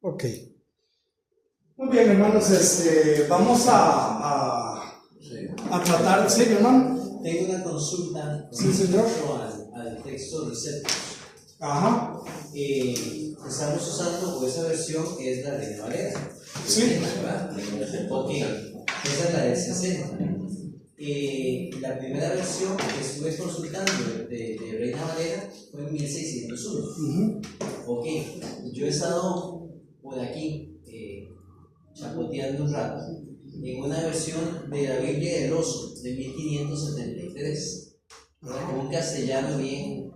Ok. Muy bien, hermanos, vamos a tratar, ¿sí, hermano? Tengo una consulta con respecto al texto de Receptus. Ajá. Estamos usando esa versión que es la de Valera. Sí. ¿Verdad? Ok, esa es la del 60. La primera versión que estuve consultando de Reina Valera fue en 1601. Ok, yo he estado por aquí chapoteando un rato en una versión de la Biblia del Oso de 1573, con un castellano bien.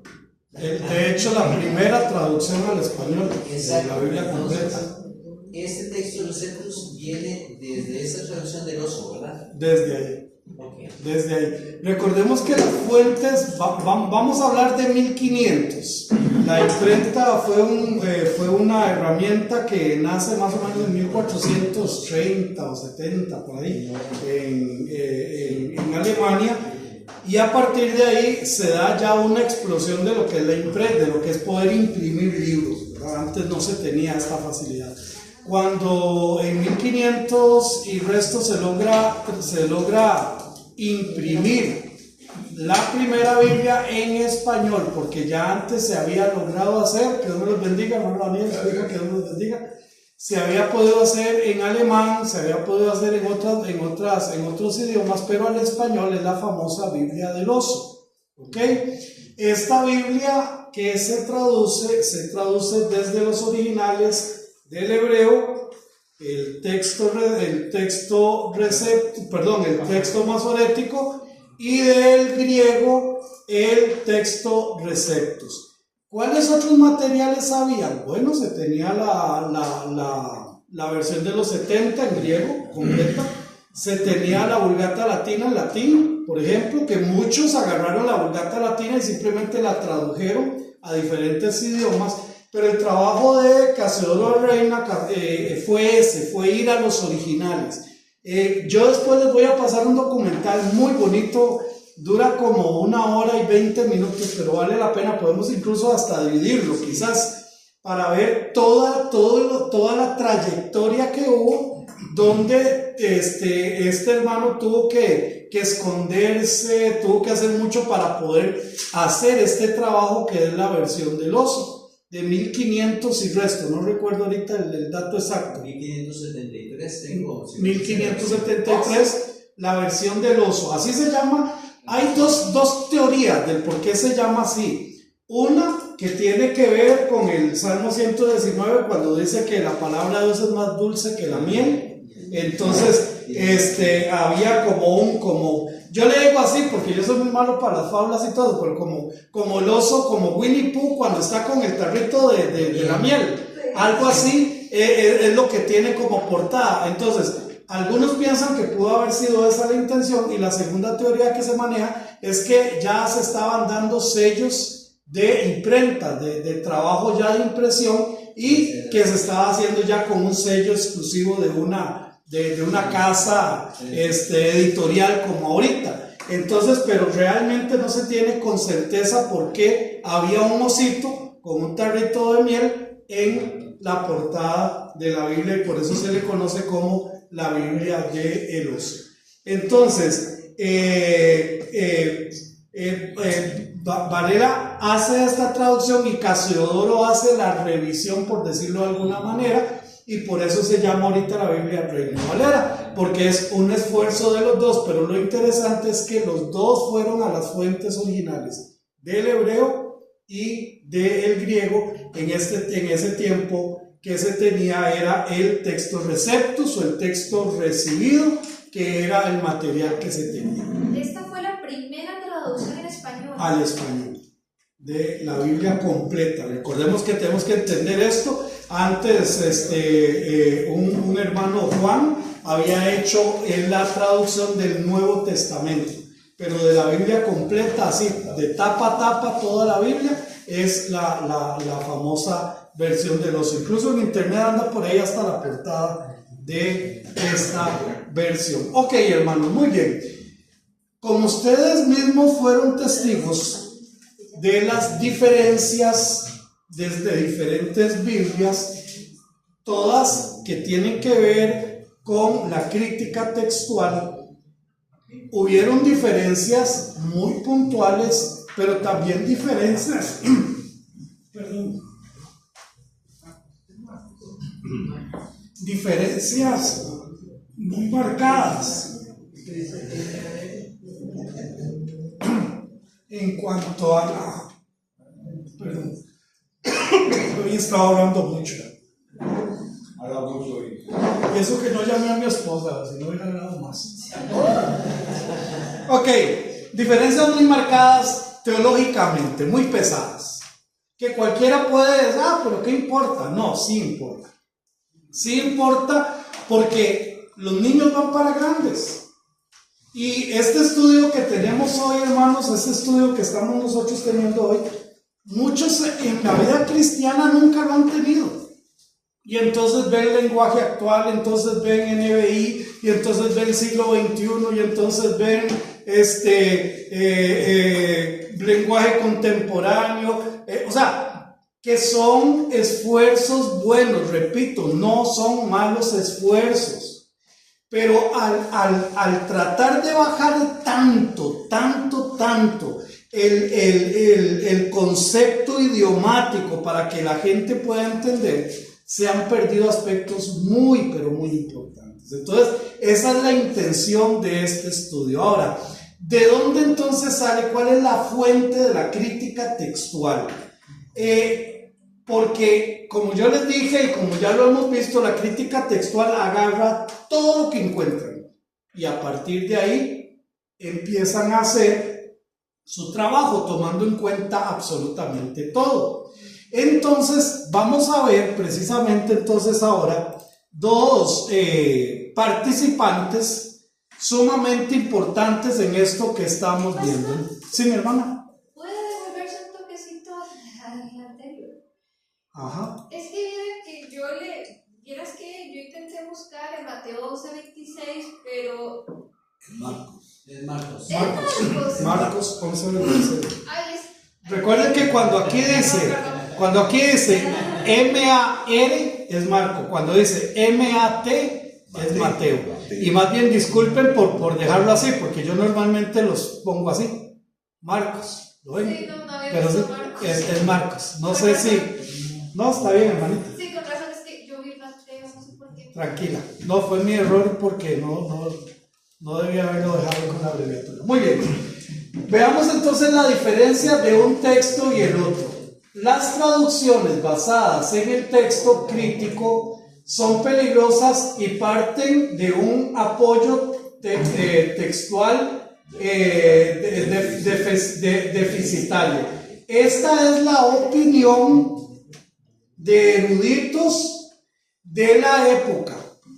De hecho, la primera traducción al español de la Biblia completa. Este texto de Receptus viene desde esa traducción del Oso, ¿verdad? Desde ahí. Okay. Desde ahí. Recordemos que las fuentes, vamos a hablar de 1500. La imprenta fue una herramienta que nace más o menos en 1430 o 70, por ahí, en Alemania. Y a partir de ahí se da ya una explosión de lo que es la imprenta, de lo que es poder imprimir libros, ¿verdad? Antes no se tenía esta facilidad. Cuando en 1500 y resto se logra imprimir la primera Biblia en español, porque ya antes se había logrado hacer, que Dios me los bendiga, hermano Daniel, que Dios me los bendiga, se había podido hacer en alemán, se había podido hacer en otros idiomas, pero al español es la famosa Biblia del Oso. ¿Ok? Esta Biblia que se traduce desde los originales del hebreo, el texto masorético, y del griego el texto Receptus. ¿Cuáles otros materiales habían? Bueno, se tenía la versión de los 70 en griego completa, se tenía la Vulgata Latina en latín, por ejemplo, que muchos agarraron la Vulgata Latina y simplemente la tradujeron a diferentes idiomas, pero el trabajo de Casiodoro Reina fue ir a los originales. Yo después les voy a pasar un documental muy bonito, dura como 1 hora y 20 minutos, pero vale la pena, podemos incluso hasta dividirlo, quizás, para ver toda la trayectoria que hubo, donde este hermano tuvo que esconderse, tuvo que hacer mucho para poder hacer este trabajo que es la versión del Oso, de 1500 y resto, no recuerdo ahorita el dato exacto. 1573 tengo. 1573, la versión del Oso, así se llama. Hay dos teorías del por qué se llama así. Una que tiene que ver con el Salmo 119, cuando dice que la palabra de Dios es más dulce que la miel. Entonces, había yo le digo así porque yo soy muy malo para las fábulas y todo, pero como el oso, como Winnie Pooh cuando está con el tarrito de la miel, algo así es lo que tiene como portada. Entonces, algunos piensan que pudo haber sido esa la intención, y la segunda teoría que se maneja es que ya se estaban dando sellos de imprenta, de trabajo ya de impresión, y que se estaba haciendo ya con un sello exclusivo de una casa editorial como ahorita. Entonces, pero realmente no se tiene con certeza por qué había un osito con un tarrito de miel en la portada de la Biblia, y por eso se le conoce como la Biblia de el Oso. Entonces, Varela hace esta traducción y Casiodoro hace la revisión, por decirlo de alguna manera, y por eso se llama ahorita la Biblia Reina Valera, porque es un esfuerzo de los dos. Pero lo interesante es que los dos fueron a las fuentes originales del hebreo y del griego. En ese tiempo que se tenía era el texto Receptus, o el texto recibido, que era el material que se tenía. Esta fue la primera traducción en español. Al español de la Biblia completa. Recordemos que tenemos que entender esto. Antes un hermano Juan había hecho la traducción del Nuevo Testamento, pero de la Biblia completa, así de tapa a tapa toda la Biblia, es la famosa versión del Oso. Incluso en internet anda por ahí hasta la portada de esta versión. Ok, hermanos, muy bien. Como ustedes mismos fueron testigos de las diferencias desde diferentes Biblias, todas que tienen que ver con la crítica textual. Hubieron diferencias muy puntuales, pero también diferencias, perdón, diferencias muy marcadas en cuanto a la, perdón, hoy estaba hablando mucho. Y eso que no llamé a mi esposa, si no hubiera hablado más. Ok, diferencias muy marcadas teológicamente, muy pesadas. Que cualquiera puede decir, pero ¿qué importa? No, sí importa. Sí importa porque los niños van para grandes. Y este estudio que tenemos hoy, hermanos, este estudio que estamos nosotros teniendo hoy, muchos en la vida cristiana nunca lo han tenido. Y entonces ven el lenguaje actual, entonces ven NBI, y entonces ven siglo XXI, y entonces ven lenguaje contemporáneo, o sea, que son esfuerzos buenos, repito, no son malos esfuerzos, pero al tratar de bajar tanto el concepto idiomático para que la gente pueda entender, se han perdido aspectos muy, pero muy importantes. Entonces, esa es la intención de este estudio. Ahora, ¿de dónde entonces sale? ¿Cuál es la fuente de la crítica textual? Porque, como yo les dije y como ya lo hemos visto, la crítica textual agarra todo lo que encuentran y a partir de ahí empiezan a hacer su trabajo tomando en cuenta absolutamente todo. Entonces vamos a ver precisamente entonces ahora dos participantes sumamente importantes en esto que estamos viendo. Sí, mi hermana. ¿Puede devolverse un toquecito al anterior? Ajá. Es que vieras que yo intenté buscar en Mateo 11:26, pero... Marcos. Marcos 11:26. Ay, Recuerden que cuando aquí dice M-A-R es Marco, cuando dice M-A-T es Mateo. Y más bien disculpen por dejarlo así, porque yo normalmente los pongo así. Marcos, ¿lo ven? Sí, no había pero visto sí, Marcos. es Marcos. No sé si... No, está bien, hermanita. Sí, con razón, es que yo vi Mateo, no sé por qué. Tranquila. No, fue mi error porque no debía haberlo dejado con la abreviatura. Muy bien. Veamos entonces la diferencia de un texto y el otro. Las traducciones basadas en el texto crítico son peligrosas y parten de un apoyo textual deficitario. Esta es la opinión de eruditos de la época. O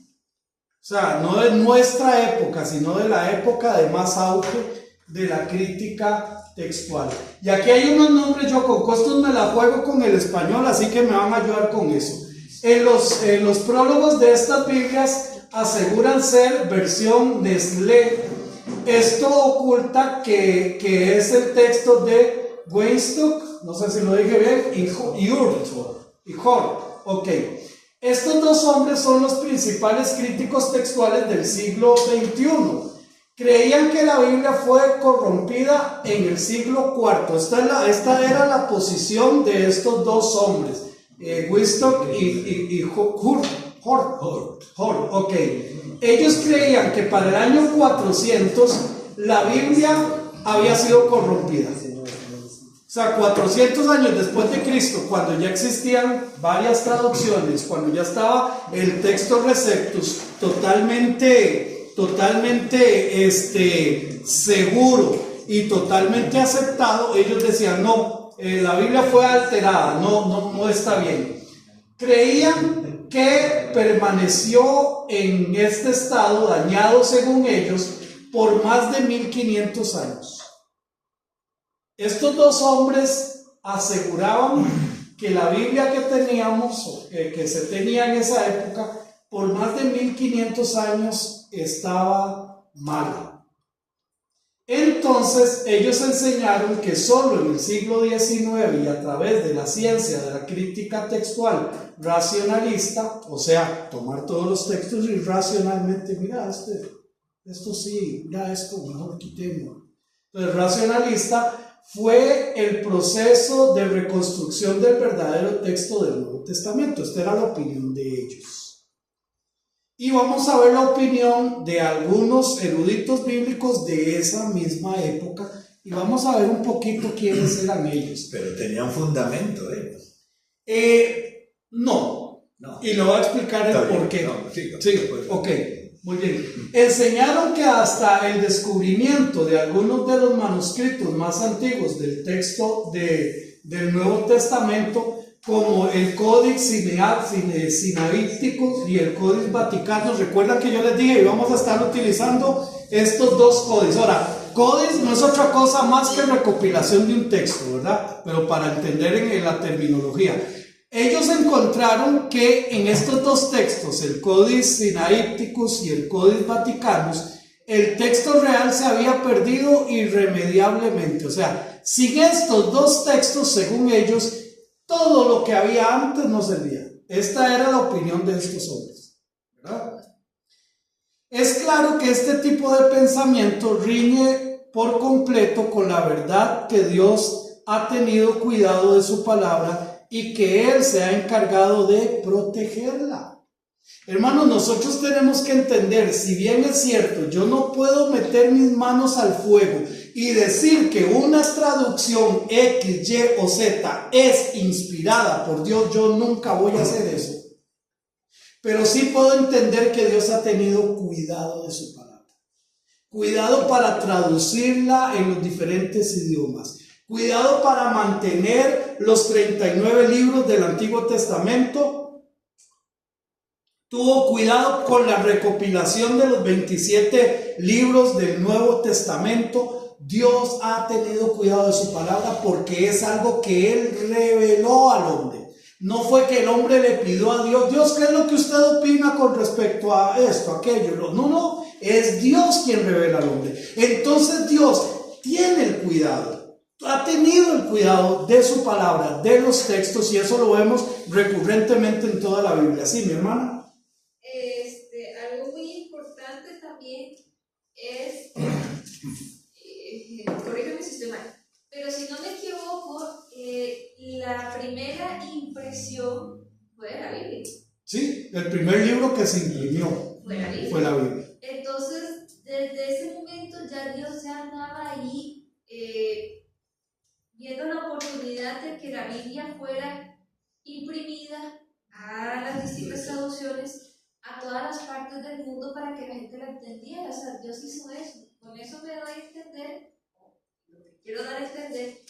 sea, no de nuestra época, sino de la época de más auge de la crítica textual. Y aquí hay unos nombres, yo con costos me la juego con el español, así que me van a ayudar con eso. En los prólogos de estas Biblias aseguran ser versión Nestlé. Esto oculta que es el texto de Weinstock, no sé si lo dije bien, y Hort. Ok. Estos dos hombres son los principales críticos textuales del siglo XXI. Creían que la Biblia fue corrompida en el siglo IV. Esta era la posición de estos dos hombres, Weinstock y Hort. Ok. Ellos creían que para el año 400 la Biblia había sido corrompida. O sea, 400 años después de Cristo, cuando ya existían varias traducciones, cuando ya estaba el texto Receptus totalmente seguro y totalmente aceptado, ellos decían, no, la Biblia fue alterada, no está bien. Creían que permaneció en este estado dañado, según ellos, por más de 1500 años. Estos dos hombres aseguraban que la Biblia que teníamos, que se tenía en esa época, por más de 1500 años estaba mala. Entonces ellos enseñaron que solo en el siglo XIX y a través de la ciencia de la crítica textual racionalista, o sea, tomar todos los textos y racionalmente, mira, esto sí, mira esto, mejor quitemos. Entonces, racionalista fue el proceso de reconstrucción del verdadero texto del Nuevo Testamento. Esta era la opinión de ellos. Y vamos a ver la opinión de algunos eruditos bíblicos de esa misma época y vamos a ver un poquito quiénes eran ellos. Pero tenía un fundamento, No. No. Y lo voy a explicar el por qué. No, sí, pues. ok, muy bien. Enseñaron que hasta el descubrimiento de algunos de los manuscritos más antiguos del texto del Nuevo Testamento, como el Codex Sinaítico y el Codex Vaticano, recuerdan que yo les dije que íbamos a estar utilizando estos dos códices. Ahora, Codex no es otra cosa más que recopilación de un texto, ¿verdad? Pero para entender en la terminología. Ellos encontraron que en estos dos textos, el Codex Sinaíticus y el Codex Vaticanus, el texto real se había perdido irremediablemente. O sea, sin estos dos textos, según ellos, todo lo que había antes no servía. Esta era la opinión de estos hombres, ¿verdad? Es claro que este tipo de pensamiento riñe por completo con la verdad que Dios ha tenido cuidado de su palabra y que Él se ha encargado de protegerla. Hermanos, nosotros tenemos que entender, si bien es cierto, yo no puedo meter mis manos al fuego y decir que una traducción X, Y o Z es inspirada por Dios, yo nunca voy a hacer eso. Pero sí puedo entender que Dios ha tenido cuidado de su palabra. Cuidado para traducirla en los diferentes idiomas. Cuidado para mantener los 39 libros del Antiguo Testamento. Tuvo cuidado con la recopilación de los 27 libros del Nuevo Testamento. Dios ha tenido cuidado de su palabra porque es algo que Él reveló al hombre. No fue que el hombre le pidió a Dios, Dios, ¿qué es lo que usted opina con respecto a esto, aquello? No, es Dios quien revela al hombre. Entonces Dios tiene el cuidado, ha tenido el cuidado de su palabra, de los textos, y eso lo vemos recurrentemente en toda la Biblia. ¿Sí, mi hermana? Algo muy importante también es, corrígeme si estoy mal, pero si no me equivoco, la primera impresión fue la Biblia. Sí, el primer libro que se imprimió fue la Biblia. Entonces, desde ese momento ya Dios ya andaba ahí viendo la oportunidad de que la Biblia fuera imprimida a las distintas traducciones, a todas las partes del mundo para que la gente la entendiera. O sea, Dios hizo eso. Con eso me doy a entender, lo que quiero dar a entender,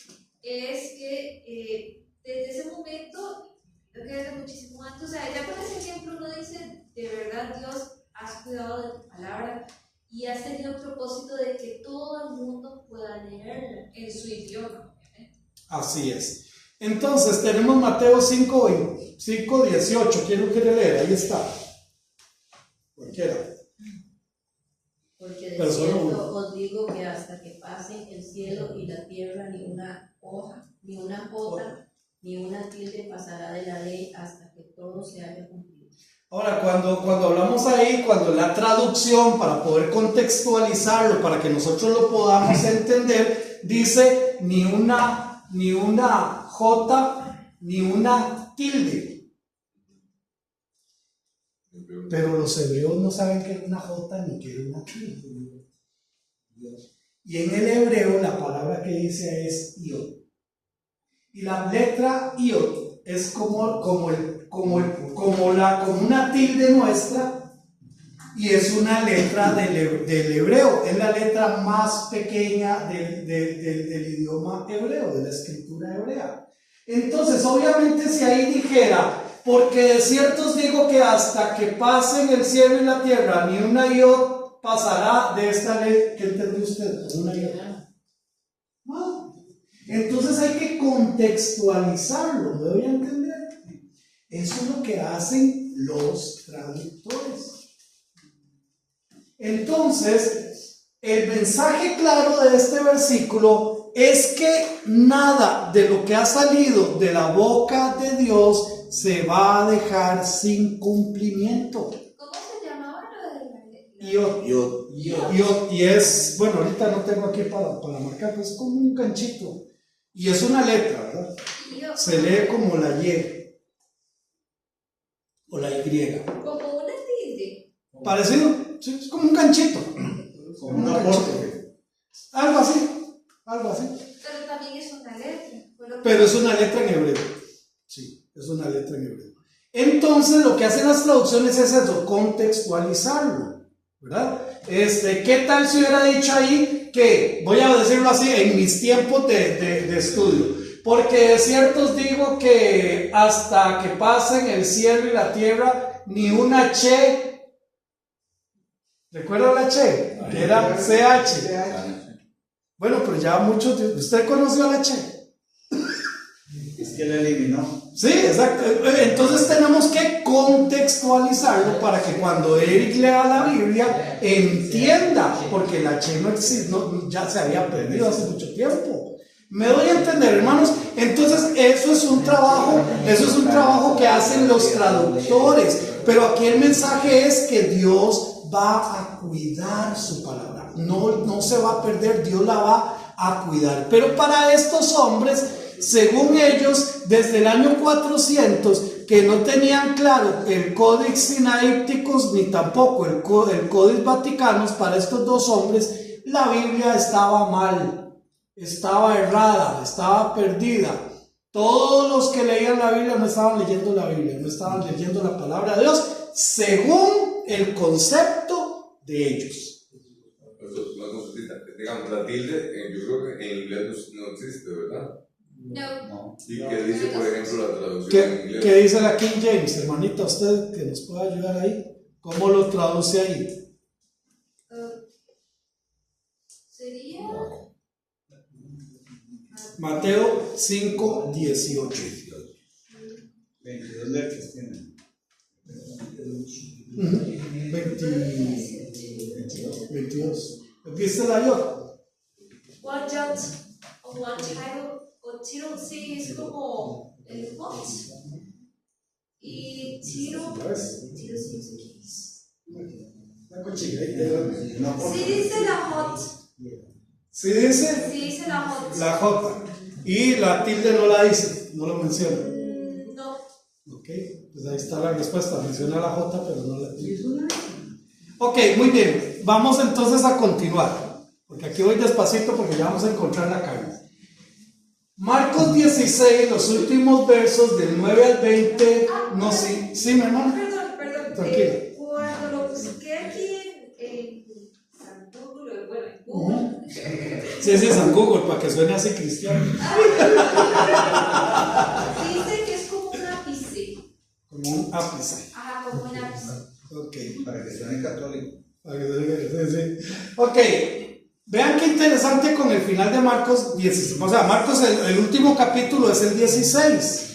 es que desde ese momento, creo que desde muchísimo antes, o sea, ya con ese ejemplo uno dice, de verdad Dios, has cuidado de tu palabra y has tenido el propósito de que todo el mundo pueda leerla en su idioma. Así es. Entonces tenemos Mateo 5:18. ¿Quién lo quiere leer? Ahí está. Cualquiera. Porque de cierto os digo que hasta que pasen el cielo y la tierra, ni una hoja, ni una jota, ni una tilde pasará de la ley hasta que todo se haya cumplido. Ahora, cuando hablamos ahí, cuando la traducción, para poder contextualizarlo, para que nosotros lo podamos entender, dice ni una jota, ni una tilde. Pero los hebreos no saben qué era una jota ni qué era una tilde. Y en el hebreo la palabra que dice es iot. Y la letra iot es como una tilde nuestra, y es una letra del hebreo. Es la letra más pequeña del idioma hebreo, de la escritura hebrea. Entonces, obviamente, si ahí dijera, porque de cierto os digo que hasta que pasen el cielo y la tierra, ni una iot pasará de esta ley. ¿Qué entendió usted? Una iot. ¿No? Entonces hay que contextualizarlo, ¿me doy a entender? Eso es lo que hacen los traductores. Entonces, El mensaje claro de este versículo es que nada de lo que ha salido de la boca de Dios se va a dejar sin cumplimiento. ¿Cómo se llamaba lo de la Yod. Y es, bueno, ahorita no tengo aquí para marcar, pero es como un ganchito. Y es una letra, ¿verdad? Se lee como la Y o la Y. Como una tilde. Parecido, sí, es como un ganchito. Como un apóstrofe. Algo así. Pero también es una letra. Pero es una letra en hebreo. Sí, es una letra en hebreo. Entonces lo que hacen las traducciones es eso, contextualizarlo, ¿verdad? ¿Qué tal si hubiera dicho ahí que, voy a decirlo así, en mis tiempos de estudio? Porque de cierto os digo que hasta que pasen el cielo y la tierra, ni una che, ¿recuerda la che? Que era CH. Bueno, pero ya muchos, ¿usted conoció a la che? Es que la eliminó. Sí, exacto. Entonces tenemos que contextualizarlo para que cuando Eric lea la Biblia entienda, porque la che no existe, ya se había perdido hace mucho tiempo. ¿Me doy a entender, hermanos? Entonces eso es un trabajo que hacen los traductores, pero aquí el mensaje es que Dios va a cuidar su palabra, no se va a perder, Dios la va a cuidar. Pero para estos hombres, según ellos, desde el año 400, que no tenían claro el Codex Sinaíticos ni tampoco el Codex Vaticanos, para estos dos hombres la Biblia estaba mal, estaba errada, estaba perdida. Todos los que leían la Biblia no estaban leyendo la Biblia, no estaban leyendo la palabra de Dios según el concepto de ellos. Una consultita, digamos, la tilde, yo creo que en inglés no existe, ¿verdad? No. ¿Y qué dice, por ejemplo, la traducción en inglés? ¿Qué dice la King James? Hermanita, usted que nos pueda ayudar ahí. ¿Cómo lo traduce ahí? Sería Mateo 5:18. 22 letras tienen. 22. ¿Viste la yo? One title, o tiro sí es como el hot. Y tiro sí es La cochina ahí. sí dice la hot. ¿Sí dice? Sí dice la hot. La J. Y la tilde no la dice, no lo menciona. No. Ok, pues ahí está la respuesta. Menciona la J, pero no la tilde. Ok, muy bien. Vamos entonces a continuar. Porque aquí voy despacito porque ya vamos a encontrar la carne. Marcos 16, los últimos versos del 9 al 20. No, sí, mi hermano. Perdón. Tranquilo. Cuando lo busqué aquí en San Google, bueno, en Google. Sí, San Google, para que suene así cristiano. Dice que es como un ápice. Como un ápice. Ajá, como un ápice. Ok. Para que suene católico. Sí. Ok. Vean qué interesante con el final de Marcos 16. O sea, Marcos, el último capítulo es el 16.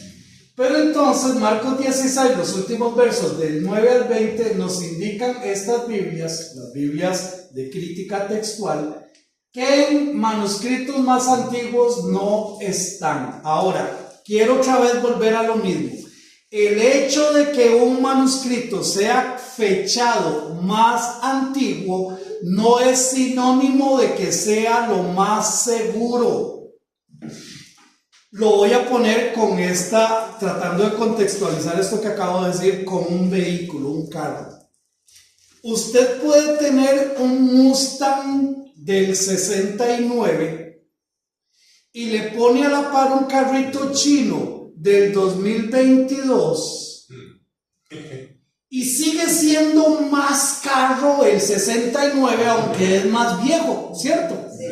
Pero entonces Marcos 16, los últimos versos del 9 al 20 nos indican estas Biblias, las Biblias de crítica textual, que en manuscritos más antiguos no están. Ahora, quiero otra vez volver a lo mismo. El hecho de que un manuscrito sea fechado más antiguo no es sinónimo de que sea lo más seguro. Lo voy a poner con tratando de contextualizar esto que acabo de decir, con un vehículo, un carro. Usted puede tener un Mustang del 69 y le pone a la par un carrito chino del 2022 y sigue siendo más carro el 69, aunque es más viejo, ¿cierto? Sí.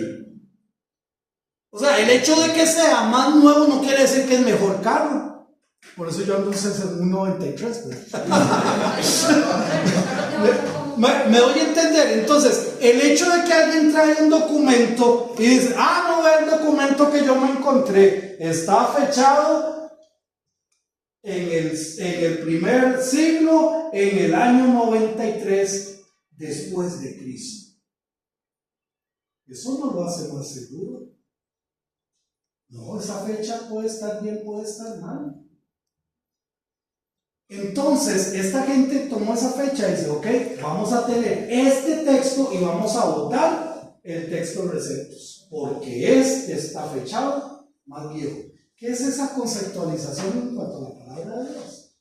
O sea, el hecho de que sea más nuevo no quiere decir que es mejor carro. Por eso yo ando en un 93. Me doy a entender. Entonces, el hecho de que alguien trae un documento y dice, no ve el documento que yo me encontré, está fechado en el primer siglo, en el año 93 después de Cristo. Eso no lo hace más seguro. No, esa fecha puede estar bien, puede estar mal. Entonces, esta gente tomó esa fecha y dice, ok, vamos a tener este texto y vamos a votar el texto Receptus, porque este está fechado más viejo. ¿Qué es esa conceptualización en cuanto a la palabra de Dios?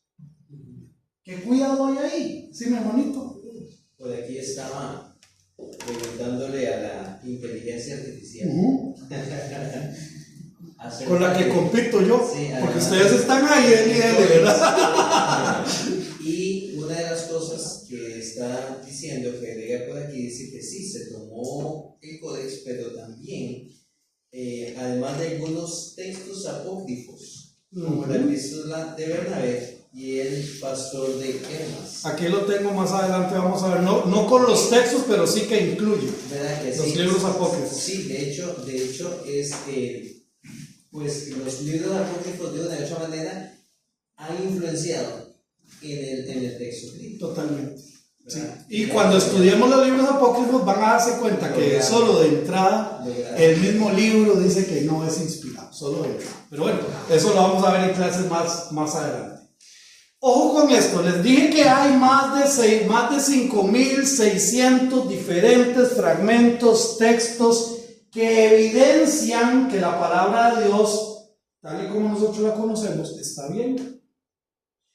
¿Qué cuidado hay ahí? Sí, mi hermanito. Por aquí estaba preguntándole a la inteligencia artificial. Con la que compito yo, Sí, porque además, ustedes están ahí, ¿verdad? Y una de las cosas que está diciendo, que agrega por aquí, dice que sí, se tomó el códex, pero también, además de algunos textos apócrifos, como la epístola de Bernabé y el pastor de Hermas. Aquí lo tengo más adelante, vamos a ver, no con los textos, pero sí que incluye ¿Verdad que los sí? libros apócrifos. Sí, de hecho es pues los libros apócrifos de una u otra manera han influenciado en el texto bíblico. Totalmente. Sí. ¿Verdad? Y cuando estudiemos los libros apócrifos van a darse cuenta que solo de entrada el mismo libro dice que no es inspirado, solo de entrada. Pero bueno, eso lo vamos a ver en clases más adelante. Ojo con esto, les dije que hay más de 5.600 diferentes fragmentos, textos que evidencian que la palabra de Dios, tal y como nosotros la conocemos, está bien.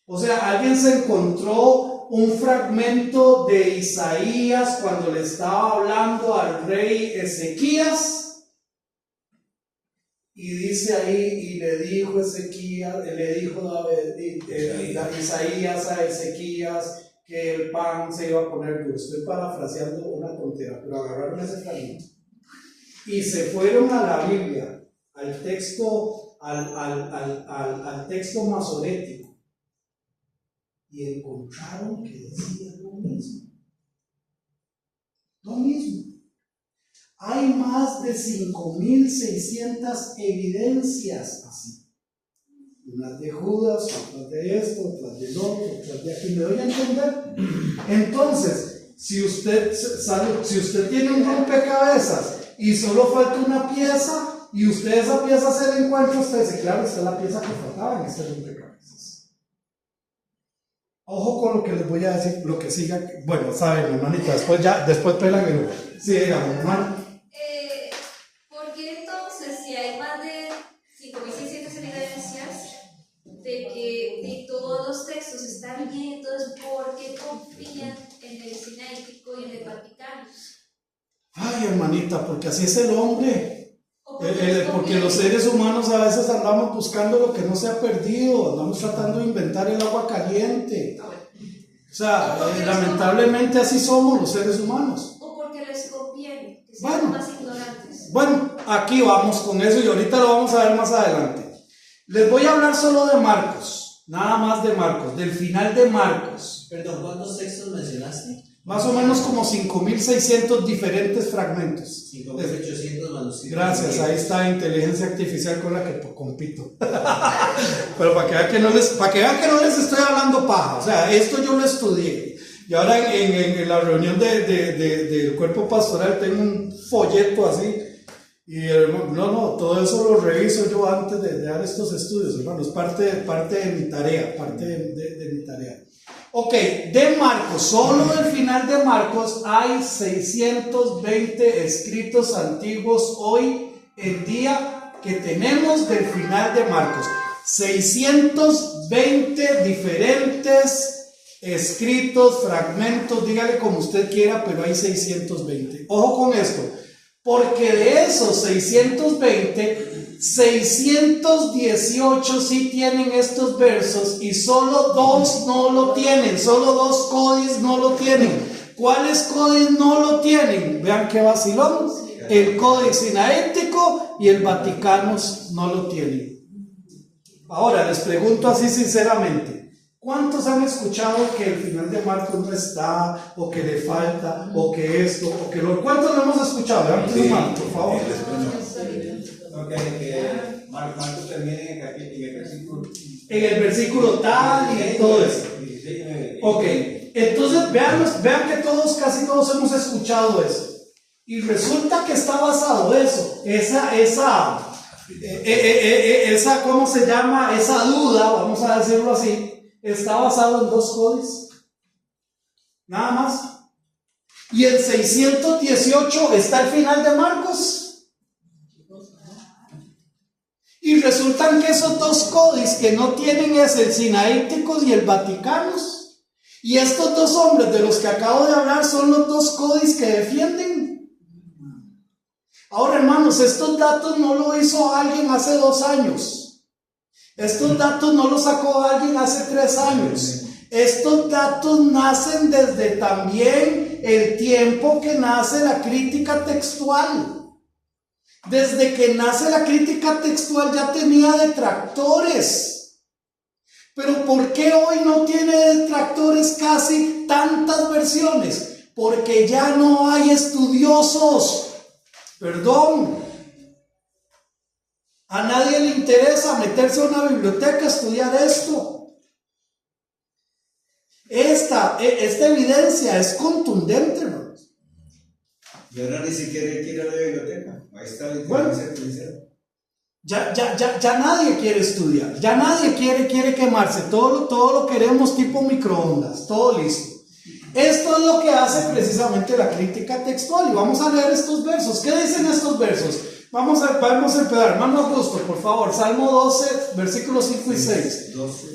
O sea, alguien se encontró un fragmento de Isaías cuando le estaba hablando al rey Ezequías, y dice ahí, y le dijo Isaías a Ezequías que el pan se iba a poner duro. Estoy parafraseando una tontera, pero agarraron ese fragmento y se fueron a la Biblia, al texto, al texto masorético, y encontraron que decía lo mismo. Lo mismo. Hay más de 5.600 evidencias así. Unas de Judas, otras de esto, otras del otro, otras de aquí. ¿Me doy a entender? Entonces, si usted tiene un rompecabezas y solo falta una pieza, y usted esa pieza se la encuentra, usted dice, claro, esta es la pieza que faltaba en este rompecabezas. Ojo con lo que les voy a decir, lo que siga. Bueno, saben, hermanita, después pelan el. Sí, digamos, hermano. ¿Por qué entonces, si hay más de 5.600 evidencias de todos los textos están bien, entonces ¿por qué confían en el Sinaítico y en el Vaticano? Ay, hermanita, porque así es el hombre. ¿O Porque los seres humanos a veces andamos buscando lo que no se ha perdido, andamos tratando de inventar el agua caliente. O sea, lamentablemente así somos los seres humanos. ¿O porque les conviene que sean más ignorantes? Bueno, aquí vamos con eso y ahorita lo vamos a ver más adelante. Les voy a hablar solo de Marcos, nada más de Marcos, del final de Marcos. Perdón, ¿cuántos textos mencionaste? Más o menos como 5.600 diferentes fragmentos. 5.800 manuscritos. Gracias, ahí está inteligencia artificial con la que compito. Pero para que vean que no les estoy hablando paja, o sea, esto yo lo estudié. Y ahora en la reunión del cuerpo pastoral tengo un folleto así. Y todo eso lo reviso yo antes de dar estos estudios, hermano. Es parte de mi tarea, de mi tarea. Ok, de Marcos, solo del final de Marcos hay 620 escritos antiguos hoy en día que tenemos del final de Marcos. 620 diferentes escritos, fragmentos, dígale como usted quiera, pero hay 620. Ojo con esto, porque de esos 620, 618 sí tienen estos versos y solo 2 no lo tienen, solo 2 códices no lo tienen. ¿Cuáles códices no lo tienen? Vean qué vacilón. El Códex Sinaítico y el Vaticano no lo tienen. Ahora les pregunto así sinceramente, ¿cuántos han escuchado que el final de Marcos no está, o que le falta, o que esto, o que lo... ¿Cuántos lo hemos escuchado? Levanten su mano, por favor. Marcos termina en el versículo. En el versículo tal y todo eso. Ok, entonces vean que casi todos hemos escuchado eso. Y resulta que está basado esa, ¿cómo se llama? Esa duda, vamos a decirlo así, está basado en 2 códices. Nada más. Y el 618 está al final de Marcos. Y resultan que esos 2 códices que no tienen es el Sinaíticos y el Vaticanos. Y estos 2 hombres de los que acabo de hablar son los 2 códices que defienden. Ahora, hermanos, estos datos no lo hizo alguien hace 2 años. Estos datos no los sacó alguien hace 3 años. Estos datos nacen desde también el tiempo que nace la crítica textual. Desde que nace la crítica textual ya tenía detractores. Pero ¿por qué hoy no tiene detractores casi tantas versiones? Porque ya no hay estudiosos. Perdón. A nadie le interesa meterse a una biblioteca a estudiar esto. Esta evidencia es contundente, hermano. Y ahora ni siquiera hay que ir a la biblioteca. Ahí está la Bueno, inteligencia. Ya nadie quiere estudiar, ya nadie quiere quemarse, todo lo queremos tipo microondas, todo listo. Esto es lo que hace precisamente la crítica textual y vamos a leer estos versos. ¿Qué dicen estos versos? Vamos a empezar, hermano Augusto, por favor, Salmo 12, versículos 5 y 6.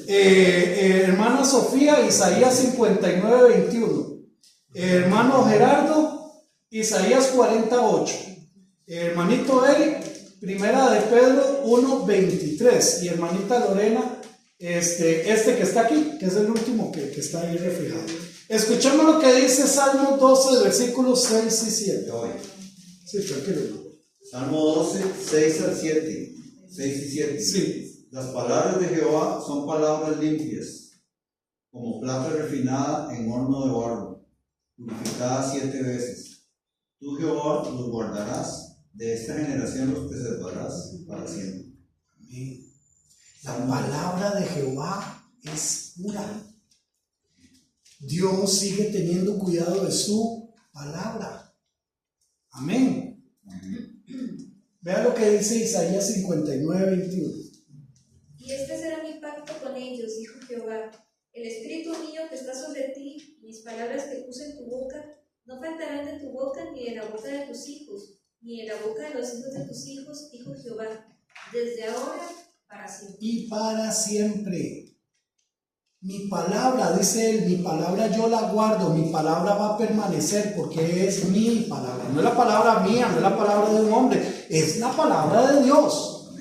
Hermana Sofía, Isaías 59, 21. Hermano Gerardo, Isaías 48. Hermanito Eric, Primera de Pedro 1, 23. Y hermanita Lorena, este que está aquí, que es el último que está ahí reflejado. Escuchemos lo que dice Salmo 12, versículos 6 y 7. Sí, tranquilo. Salmo 12, 6 al 7. 6 y 7. Sí. Las palabras de Jehová son palabras limpias, como plata refinada en horno de barro, purificada 7 veces. Tú, Jehová, los guardarás, de esta generación los preservarás para siempre. Amén. La palabra de Jehová es pura. Dios sigue teniendo cuidado de su palabra. Amén. Vea lo que dice Isaías 59, 21. Y este será mi pacto con ellos, dijo Jehová. El espíritu mío que está sobre ti, mis palabras que puse en tu boca, no faltarán de tu boca ni de la boca de tus hijos, ni de la boca de los hijos de tus hijos, dijo Jehová, desde ahora para siempre. Y para siempre. Mi palabra, dice él, mi palabra yo la guardo, mi palabra va a permanecer porque es mi palabra. No es la palabra mía, no es la palabra de un hombre, es la palabra de Dios.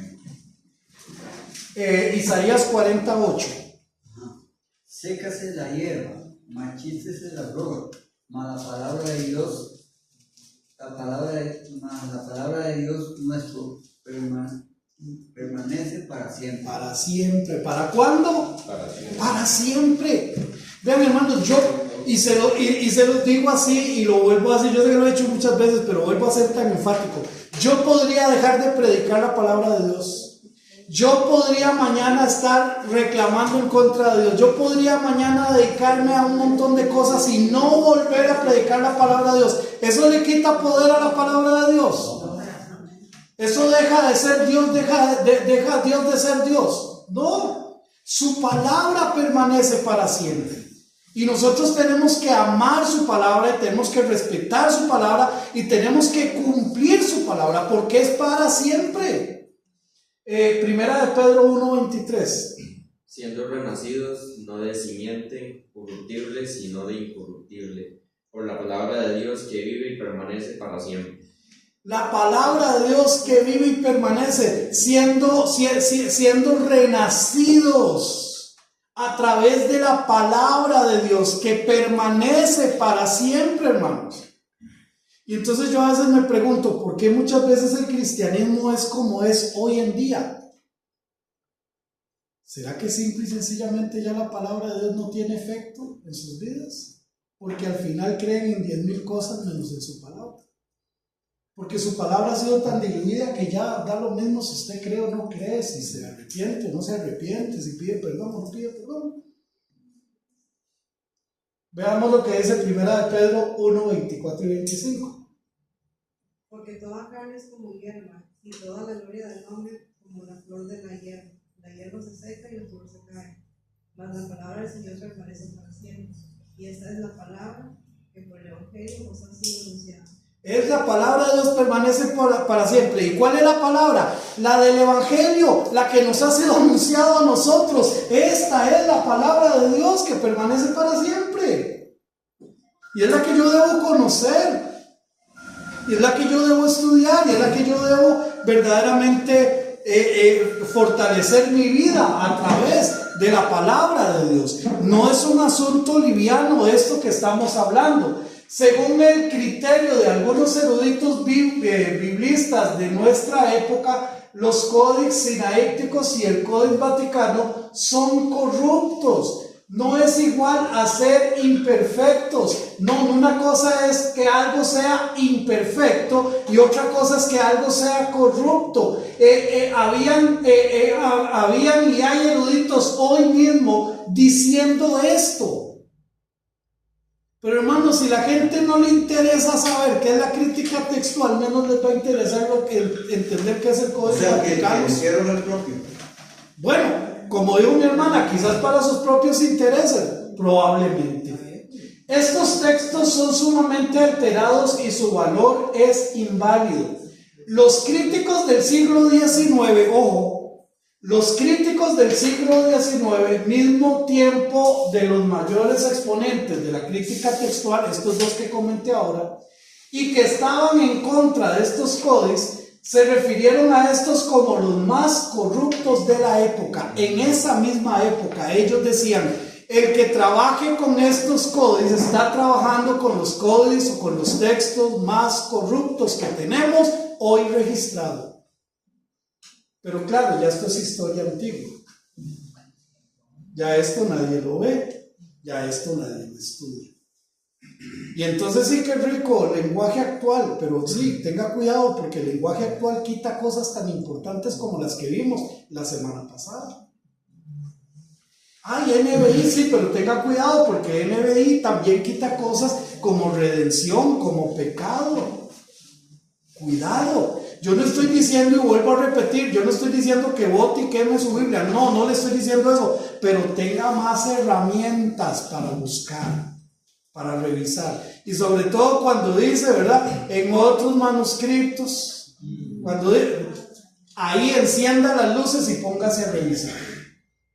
Isaías 48. Sécase la hierba, marchítese la flor, mas la palabra de Dios, la palabra de Dios nuestro permanece para siempre. Para siempre. ¿Para cuándo? Para siempre. Para siempre. Vean, hermanos, yo, y se los digo así, y lo vuelvo a decir, yo sé que lo he hecho muchas veces, pero vuelvo a ser tan enfático. Yo podría dejar de predicar la palabra de Dios. Yo podría mañana estar reclamando en contra de Dios. Yo podría mañana dedicarme a un montón de cosas y no volver a predicar la palabra de Dios. ¿Eso le quita poder a la palabra de Dios? Eso deja de ser Dios, deja Dios de ser Dios. No, su palabra permanece para siempre. Y nosotros tenemos que amar su palabra, y tenemos que respetar su palabra y tenemos que cumplir su palabra porque es para siempre. Primera de Pedro 1:23. Siendo renacidos no de simiente corruptible, sino de incorruptible, por la palabra de Dios que vive y permanece para siempre. La palabra de Dios que vive y permanece, siendo renacidos a través de la palabra de Dios que permanece para siempre, hermanos. Y entonces yo a veces me pregunto, ¿por qué muchas veces el cristianismo es como es hoy en día? ¿Será que simple y sencillamente ya la palabra de Dios no tiene efecto en sus vidas? Porque al final creen en 10,000 cosas menos en su palabra. Porque su palabra ha sido tan diluida que ya da lo mismo si usted cree o no cree, si se arrepiente o no se arrepiente, si pide perdón o no pide perdón. Veamos lo que dice Primera de Pedro 1, 24 y 25. Porque toda carne es como hierba, y toda la gloria del hombre como la flor de la hierba. La hierba se seca y la flor se cae, mas la palabra del Señor permanece para siempre. Y esta es la palabra que por el Evangelio nos ha sido anunciada. Es la palabra de Dios, permanece para siempre. ¿Y cuál es la palabra? La del Evangelio, la que nos ha sido anunciado a nosotros. Esta es la palabra de Dios que permanece para siempre. Y es la que yo debo conocer. Y es la que yo debo estudiar. Y es la que yo debo verdaderamente fortalecer mi vida a través de la palabra de Dios. No es un asunto liviano esto que estamos hablando. Según el criterio de algunos eruditos biblistas de nuestra época, los códices sinaíticos y el Códice Vaticano son corruptos. No es igual a ser imperfectos. No, una cosa es que algo sea imperfecto y otra cosa es que algo sea corrupto. Habían y hay eruditos hoy mismo diciendo esto. Pero hermanos, si la gente no le interesa saber qué es la crítica textual, menos les va a interesar entender qué es el Códice Vaticano. Que hicieron el propio. Bueno, como dijo mi hermana, quizás para sus propios intereses, probablemente. Estos textos son sumamente alterados y su valor es inválido. Los críticos del siglo XIX, ojo, los críticos del siglo XIX, mismo tiempo de los mayores exponentes de la crítica textual, estos dos que comenté ahora, y que estaban en contra de estos códices, se refirieron a estos como los más corruptos de la época. En esa misma época ellos decían: el que trabaje con estos códices está trabajando con los códices o con los textos más corruptos que tenemos hoy registrados. Pero claro, ya esto es historia antigua. Ya esto nadie lo ve, ya esto nadie lo estudia. Y entonces sí que es rico el lenguaje actual, pero sí, tenga cuidado porque el lenguaje actual quita cosas tan importantes como las que vimos la semana pasada. Ay, NBI sí, pero tenga cuidado porque NBI también quita cosas como redención, como pecado. Cuidado. Yo no estoy diciendo, y vuelvo a repetir, yo no estoy diciendo que vote y queme su Biblia. No le estoy diciendo eso, pero tenga más herramientas para buscar, para revisar. Y sobre todo cuando dice, ¿verdad? En otros manuscritos, cuando ahí encienda las luces y póngase a revisar.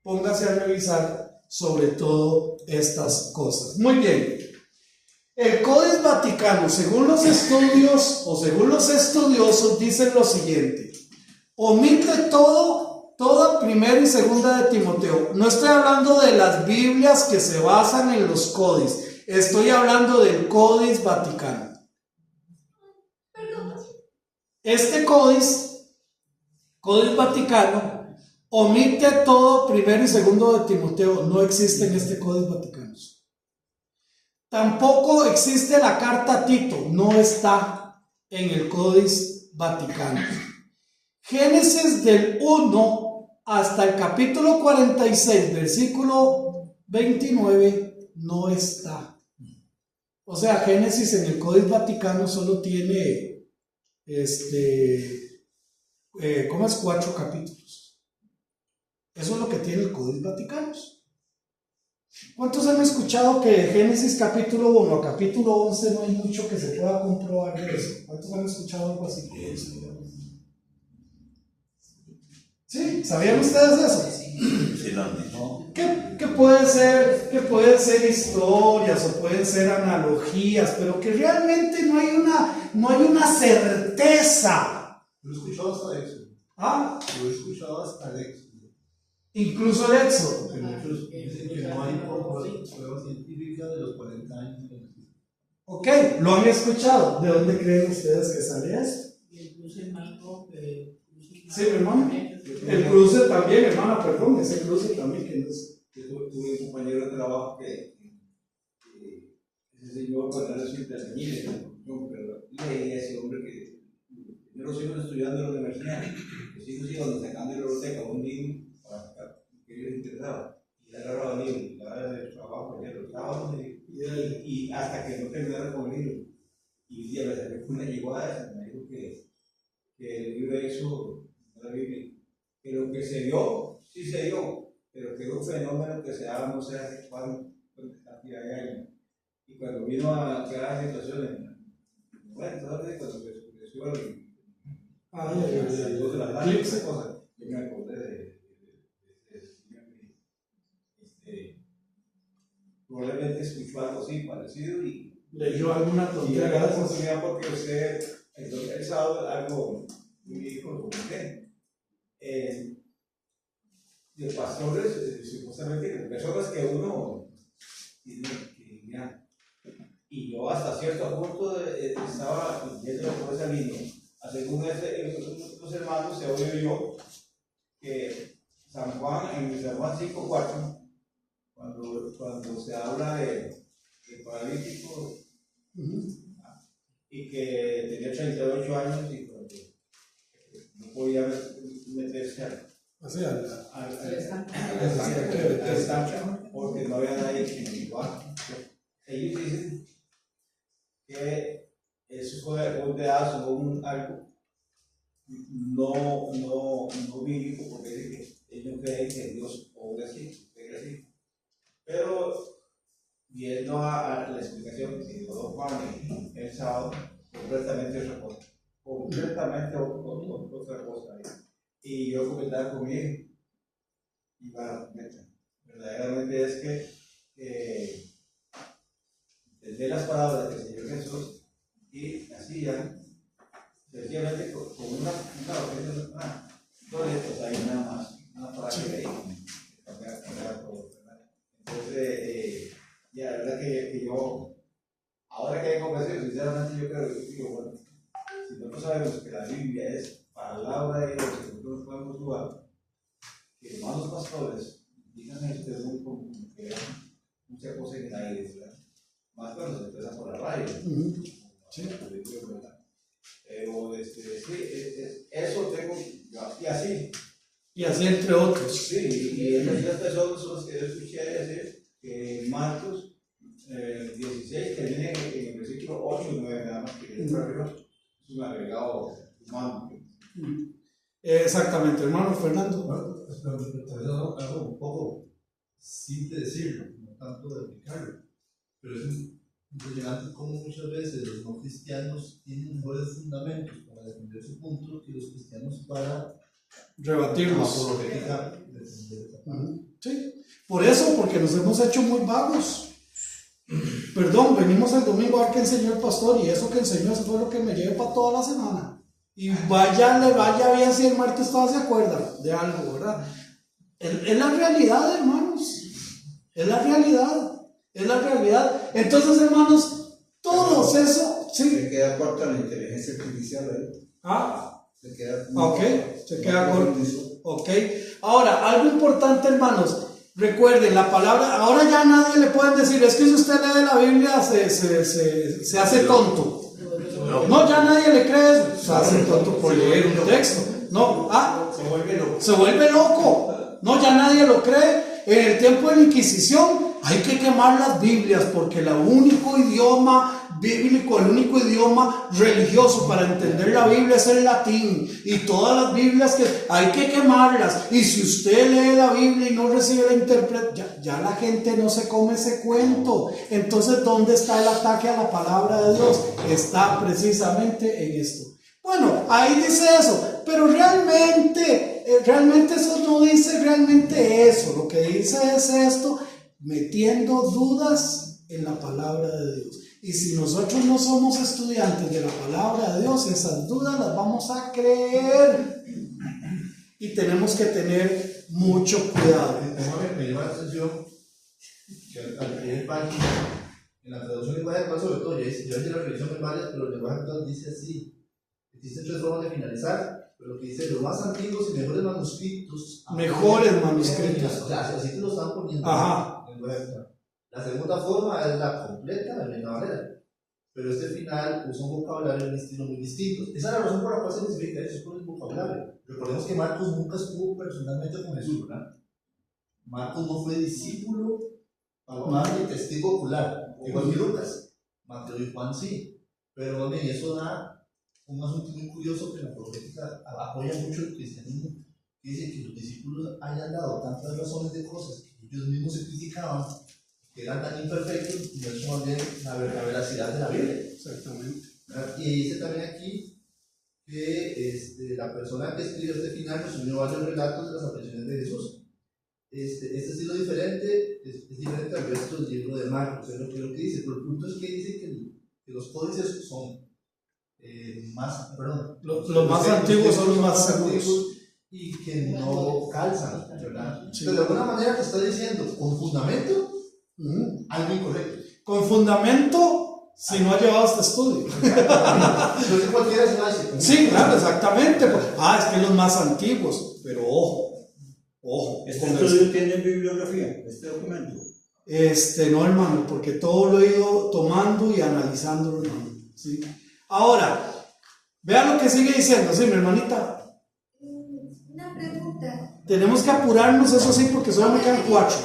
Póngase a revisar sobre todo estas cosas. Muy bien. El Códice Vaticano, según los estudios o según los estudiosos, dicen lo siguiente: omite toda primera y segunda de Timoteo. No estoy hablando de las Biblias que se basan en los códices, estoy hablando del Códice Vaticano. Este Códice Vaticano, omite todo primero y segundo de Timoteo. No existe en este Códice Vaticano. Tampoco existe la carta a Tito, no está en el Códice Vaticano. Génesis del 1 hasta el capítulo 46, versículo 29, no está. O sea, Génesis en el Códice Vaticano solo tiene 4 capítulos. Eso es lo que tiene el Códice Vaticano. ¿Cuántos han escuchado que de Génesis capítulo 1 a capítulo 11 no hay mucho que se pueda comprobar de eso? ¿Cuántos han escuchado algo así? ¿Sí? ¿Sabían ustedes eso? Sí, no. Que pueden ser historias o pueden ser analogías, pero que realmente no hay una certeza. Lo he escuchado hasta Éxodo. ¿Ah? Lo he escuchado hasta el Éxodo. Incluso el Éxodo. Porque muchos dicen que no hay pruebas científicas de los 40 años. Ok, lo han escuchado. ¿De dónde creen ustedes que sale eso? Sí, mi hermano. El cruce también, hermana, perdón, ese cruce también que no es. Tuve un compañero de trabajo que ese señor, cuando era siempre albañil, pero leía a ese hombre que primero los hijos estudiando en la universidad, los hijos iban sacando de la biblioteca un libro para sacar que les interesaba, y él agarraba el libro, y la hora del trabajo, ya los sábados, y hasta que no terminara con el libro. Y un día me salió con una llegada, me dijo que el libro de Éxodo, la Biblia, que lo que se dio, sí se dio, pero que era un fenómeno que se daba no sé hace cuánto cantidad de años. Y cuando vino a crear situaciones, bueno, todavía cuando se oscureció el luz de la tarde, esa cosa, yo me acordé de probablemente escuchó algo así parecido y leyó alguna tontería. Y la oportunidad porque usted, el sábado, algo muy hijo lo comenté. De pastores, supuestamente, personas que uno tiene que mirar. Y yo hasta cierto punto estaba yendo por esa línea. Según los hermanos, he oído yo que San Juan, en San Juan 5:4, cuando se habla de paralítico, y que tenía 38 años y cuando no podía meterse al estanque porque no había nadie que me ayudara. Ellos dicen que eso fue un pedazo o algo no bíblico, porque dice que ellos creen que Dios obra así, pero viendo a la explicación que dio don Juan el sábado, completamente otra cosa. Completamente otra cosa. Y yo comentaba conmigo, y bueno, verdaderamente es que entender las palabras del Señor Jesús y así ya, sencillamente con una letras ahí nada más, una frase ahí, cambiar todo, ¿verdad? Entonces, ya, la verdad que yo, ahora que hay conversación, sinceramente yo creo que digo, bueno, si nosotros sabemos que la Biblia es palabra de Dios, que nosotros podemos dudar, que hermanos pastores digan esto es muy común, que muchas cosas en el aire, ¿verdad? Más cuando se empieza por la radio. Sí. Pero sí, eso tengo, y así. Y así entre otros. Sí, y muchas personas son los que yo escuché decir que Marcos 16 termina en el versículo 8 y 9, nada más que es un agregado humano. Exactamente, hermano Fernando. Algo un poco simple decirlo, no tanto de explicarlo, pero es impresionante cómo muchas veces los no cristianos tienen mejores fundamentos para defender su punto que los cristianos para rebatirlos. Sí, por eso, porque nos hemos hecho muy vagos. Perdón, venimos el domingo a ver qué enseñó el pastor y eso que enseñó eso fue lo que me lleve para toda la semana. Y le vaya bien si el martes todas se acuerdan de algo, ¿verdad? Es la realidad, hermanos. Es la realidad. Entonces, hermanos, todos eso, sí. Se queda corta la inteligencia artificial ahí. Se queda corto. Ok. Ahora, algo importante, hermanos. Recuerden, la palabra, ahora ya nadie le pueden decir, es que si usted lee la Biblia se hace tonto. No, ya nadie le cree eso. Se hace tonto por leer un texto. No, se vuelve loco. No, ya nadie lo cree. En el tiempo de la Inquisición hay que quemar las Biblias porque el único idioma bíblico, el único idioma religioso para entender la Biblia es el latín, y todas las Biblias que hay que quemarlas. Y si usted lee la Biblia y no recibe la interpretación, ya la gente no se come ese cuento. Entonces, ¿dónde está el ataque a la palabra de Dios? Está precisamente en esto. Bueno, ahí dice eso, pero realmente eso no dice realmente eso. Lo que dice es esto, metiendo dudas en la palabra de Dios. Y si nosotros no somos estudiantes de la palabra de Dios, esas dudas las vamos a creer. Y tenemos que tener mucho cuidado. Me llama la atención que al pie del página, en la traducción del lenguaje actual, sobre todo, yo hice la revisión de varias, pero el lenguaje actual dice así. Existen 3 formas de finalizar, pero lo que dice los más antiguos y mejores manuscritos. O sea, así te lo están poniendo. Ajá. En el lenguaje actual. La segunda forma es la completa de Reina Valera, pero este final usa un vocabulario y un estilo muy distintos. Esa es la razón por la cual se necesita eso, por el vocabulario. Recordemos que Marcos nunca estuvo personalmente con Jesús, ¿verdad? Marcos no fue discípulo, palpable y testigo ocular, igual que Lucas. Mateo y Juan sí. Pero más bien eso da un asunto muy curioso que la profética apoya mucho el cristianismo, que dice que los discípulos hayan dado tantas razones de cosas que ellos mismos se criticaban, que eran tan imperfectos, y eso más bien la veracidad de la Biblia. Exactamente. ¿Verdad? Y dice también aquí que la persona que escribió este final resumió varios relatos de las apariciones de Jesús. Este estilo diferente es diferente al resto del libro de Marcos, es lo que dice, pero el punto es que dice que los códices son los más antiguos son los más seguros y que no calzan, ¿verdad? Sí. Entonces, de alguna manera te está diciendo con fundamento algo incorrecto. Con fundamento, si no ha llevado este estudio. Entonces cualquiera se va a decir. Sí, claro, exactamente. Es que los más antiguos, pero ojo. ¿Este estudio tiene bibliografía, este documento? No, hermano, porque todo lo he ido tomando y analizando, hermano. ¿Sí? Ahora, vea lo que sigue diciendo, sí, mi hermanita. Una pregunta. Tenemos que apurarnos, eso sí, porque solo me quedan 4.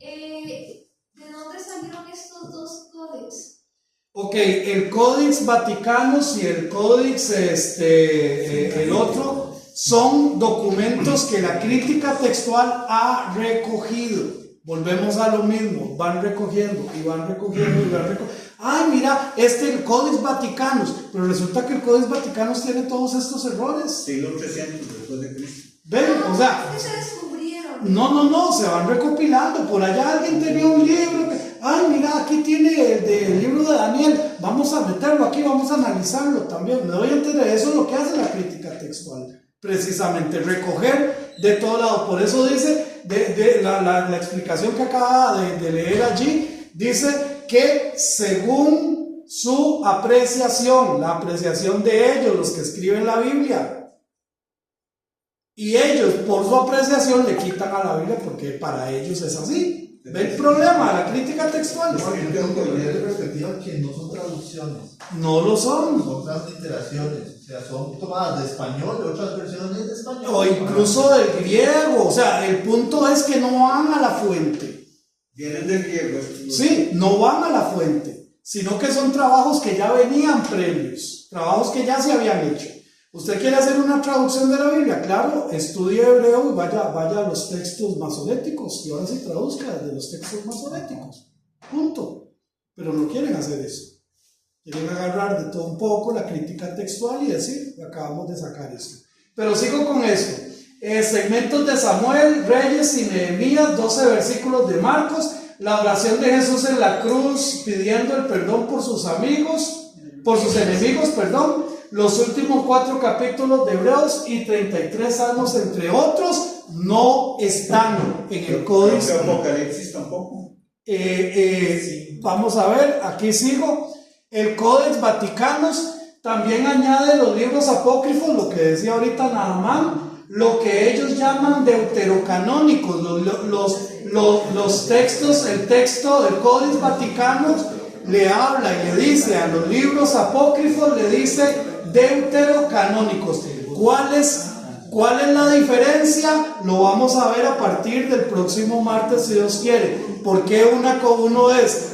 ¿De dónde salieron estos dos códex? Ok, el Codex Vaticanus y el Codex, el otro, son documentos que la crítica textual ha recogido. Volvemos a lo mismo, van recogiendo y van recogiendo y van recogiendo. Ay, mira, el Codex Vaticanus, pero resulta que el Codex Vaticanus tiene todos estos errores. Siglo 300 después de Cristo. Ven, o sea, ¿Qué se descubrieron? no, se van recopilando. Por allá alguien tenía un libro que, ay, mira, aquí tiene el libro de Daniel, vamos a meterlo aquí, vamos a analizarlo también. Me doy a entender, eso es lo que hace la crítica textual. Precisamente, recoger de todo lado. Por eso dice, la explicación que acaba de leer allí, dice que según su apreciación, la apreciación de ellos, los que escriben la Biblia, y ellos por su apreciación le quitan a la Biblia porque para ellos es así. ¿Ve el problema de la crítica textual? Yo tengo que poner de perspectiva que no son traducciones. No lo son. Son transliteraciones. O sea, son tomadas de español, de otras versiones de español. O incluso del griego. O sea, el punto es que no van a la fuente. Vienen del griego. Sí, no van a la fuente, sino que son trabajos que ya venían previos, trabajos que ya se habían hecho. ¿Usted quiere hacer una traducción de la Biblia? Claro, estudie hebreo y vaya a los textos masoréticos, y ahora sí traduzca de los textos masoréticos. Punto. Pero no quieren hacer eso. Quieren agarrar de todo un poco la crítica textual y decir, acabamos de sacar esto. Pero sigo con esto. Segmentos de Samuel, Reyes y Nehemías, 12 versículos de Marcos, la oración de Jesús en la cruz pidiendo el perdón por sus enemigos, los últimos 4 capítulos de Hebreos y 33 salmos, entre otros, no están en el códice. Apocalipsis tampoco. Vamos a ver, aquí sigo. El Codex Vaticanus también añade los libros apócrifos, lo que decía ahorita Naamán, lo que ellos llaman deuterocanónicos, los textos, el texto del Codex Vaticanus le habla y le dice a los libros apócrifos, le dice deuterocanónicos. ¿Cuál es la diferencia? Lo vamos a ver a partir del próximo martes, si Dios quiere. ¿Por qué uno es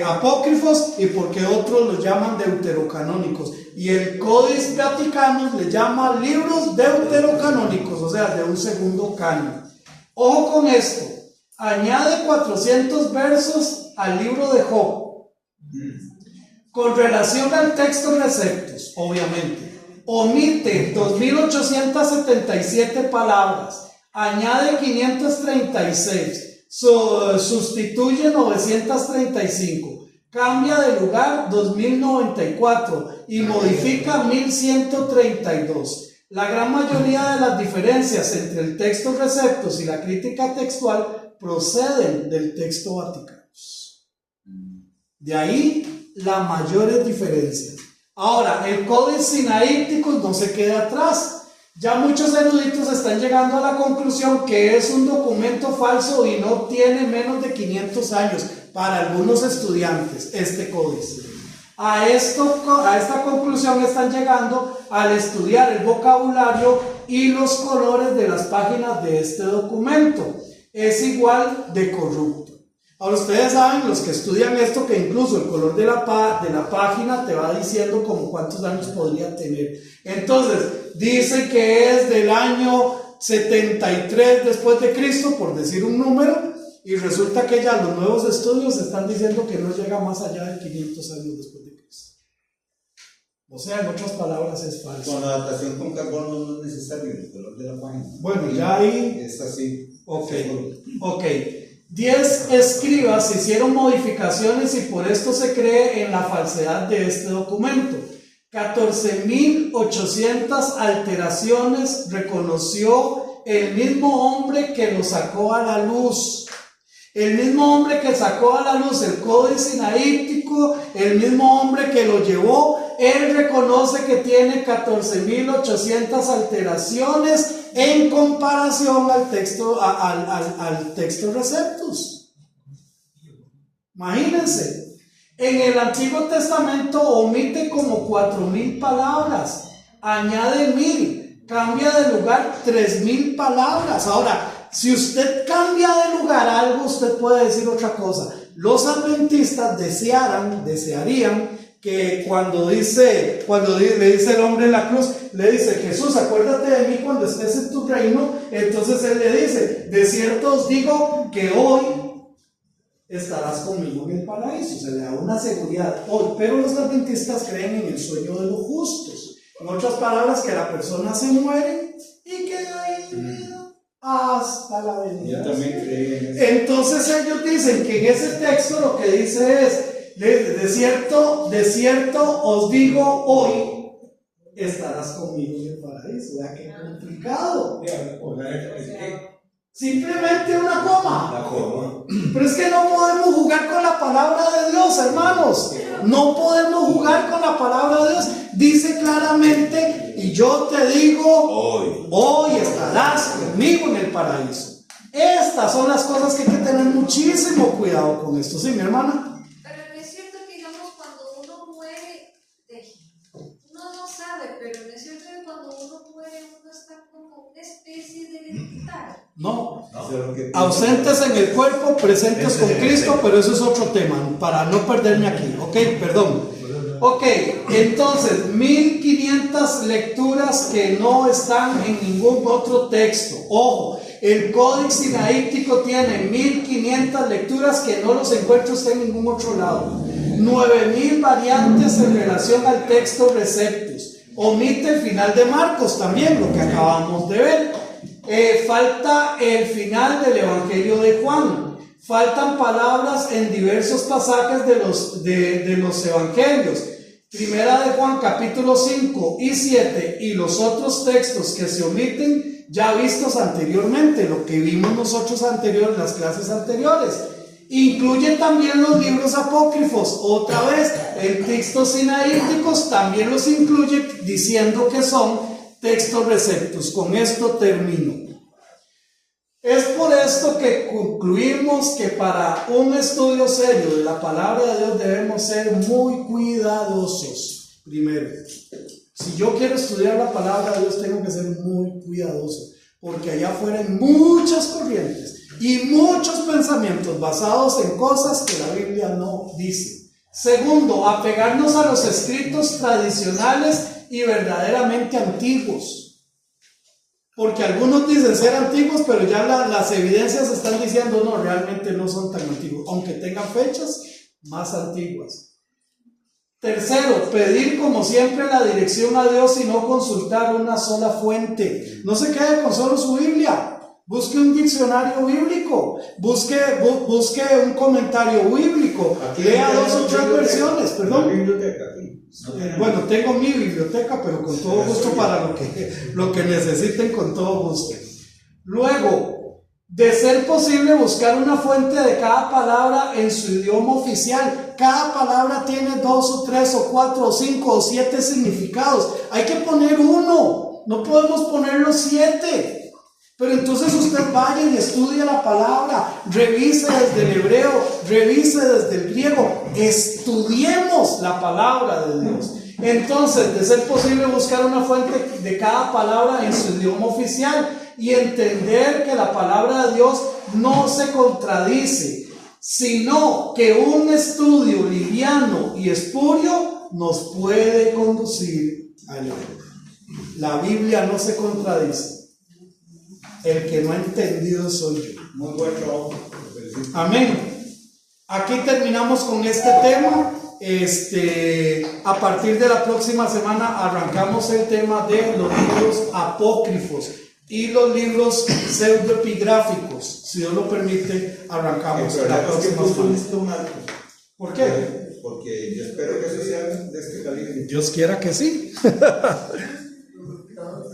apócrifos y por qué otros los llaman deuterocanónicos? Y el Codex Vaticanus le llama libros deuterocanónicos, o sea, de un segundo canon. Ojo con esto, añade 400 versos al libro de Job con relación al texto receptos, obviamente. Omite 2877 palabras, añade 536, sustituye 935, cambia de lugar 2094 y modifica 1132. La gran mayoría de las diferencias entre el texto receptos y la crítica textual proceden del texto Vaticano. De ahí las mayores diferencias. Ahora, el Codex Sinaítico no se queda atrás. Ya muchos eruditos están llegando a la conclusión que es un documento falso y no tiene menos de 500 años para algunos estudiantes, este códice. A esta conclusión están llegando al estudiar el vocabulario y los colores de las páginas de este documento. Es igual de corrupto. Ahora ustedes saben, los que estudian esto, que incluso el color de la página te va diciendo como cuántos años podría tener. Entonces, dice que es del año 73 después de Cristo, por decir un número, y resulta que ya los nuevos estudios están diciendo que no llega más allá de 500 años después de Cristo. O sea, en otras palabras, es falso. Con la datación con carbono no es necesario el color de la página. Bueno, ya ahí... Es así. Ok. 10 escribas hicieron modificaciones y por esto se cree en la falsedad de este documento. 14.800 alteraciones reconoció el mismo hombre que lo sacó a la luz. El mismo hombre que sacó a la luz el Códice Sinaítico, el mismo hombre que lo llevó, él reconoce que tiene 14.800 alteraciones en comparación al texto Receptus. Imagínense, en el Antiguo Testamento omite como 4.000 palabras, añade 1.000, cambia de lugar 3.000 palabras. Ahora, si usted cambia de lugar algo, usted puede decir otra cosa. Los adventistas desearían que cuando le dice el hombre en la cruz, le dice: Jesús, acuérdate de mí cuando estés en tu reino. Entonces él le dice: de cierto os digo que hoy estarás conmigo en el paraíso. Se le da una seguridad hoy. Pero los adventistas creen en el sueño de los justos. En otras palabras, que la persona se muere y queda ahí hasta la venida. Yo también creí en eso. Entonces ellos dicen que en ese texto lo que dice es: de cierto os digo, hoy estarás conmigo en el paraíso. Vea qué complicado. Simplemente una coma. Pero es que no podemos jugar con la palabra de Dios, hermanos. No podemos jugar con la palabra de Dios. Dice claramente: y yo te digo, hoy estarás conmigo en el paraíso. Estas son las cosas que hay que tener muchísimo cuidado con esto. ¿Sí, mi hermana? Pero no es cierto que, digamos, cuando uno muere, uno no sabe, pero no es cierto que cuando uno muere, uno está como una especie de identitario. No. Ausentes en el cuerpo, presentes con Cristo, pero eso es otro tema, para no perderme aquí. Ok, perdón. Ok, entonces 1500 lecturas que no están en ningún otro texto. Ojo, el Códice Sinaítico tiene 1500 lecturas que no los encuentra usted en ningún otro lado. 9000 variantes en relación al texto Receptus. Omite el final de Marcos también, lo que acabamos de ver. Falta el final del Evangelio de Juan. Faltan palabras en diversos pasajes de los evangelios. Primera de Juan capítulo 5 y 7 y los otros textos que se omiten ya vistos anteriormente, lo que vimos nosotros las clases anteriores. Incluye también los libros apócrifos. Otra vez, en textos sinaíticos también los incluye, diciendo que son textos receptus. Con esto termino. Es por esto que concluimos que para un estudio serio de la palabra de Dios debemos ser muy cuidadosos. Primero, si yo quiero estudiar la palabra de Dios, tengo que ser muy cuidadoso, porque allá afuera hay muchas corrientes y muchos pensamientos basados en cosas que la Biblia no dice. Segundo, apegarnos a los escritos tradicionales y verdaderamente antiguos. Porque algunos dicen ser antiguos, pero ya las evidencias están diciendo no, realmente no son tan antiguos, aunque tengan fechas más antiguas. Tercero, pedir como siempre la dirección a Dios y no consultar una sola fuente. No se quede con solo su Biblia. Busque un diccionario bíblico, busque un comentario bíblico, lea 2 o 3 versiones, perdón. Bueno, tengo mi biblioteca, pero con todo gusto para lo que necesiten, con todo gusto. Luego, de ser posible, buscar una fuente de cada palabra en su idioma oficial. Cada palabra tiene 2 o 3 o 4 o 5 o 7 significados. Hay que poner uno, no podemos poner los 7. Pero entonces usted vaya y estudie la palabra, revise desde el hebreo, revise desde el griego, estudiemos la palabra de Dios. Entonces, de ser posible, buscar una fuente de cada palabra en su idioma oficial y entender que la palabra de Dios no se contradice. sino que un estudio liviano y espurio nos puede conducir al error. La Biblia no se contradice. El que no ha entendido soy yo. Muy buen trabajo. Amén. Aquí terminamos con este tema. A partir de la próxima semana arrancamos el tema de los libros apócrifos y los libros pseudoepigráficos. Si Dios lo permite, arrancamos la próxima semana. ¿Por qué? Porque yo espero que eso sea de este calibre. Dios quiera que sí.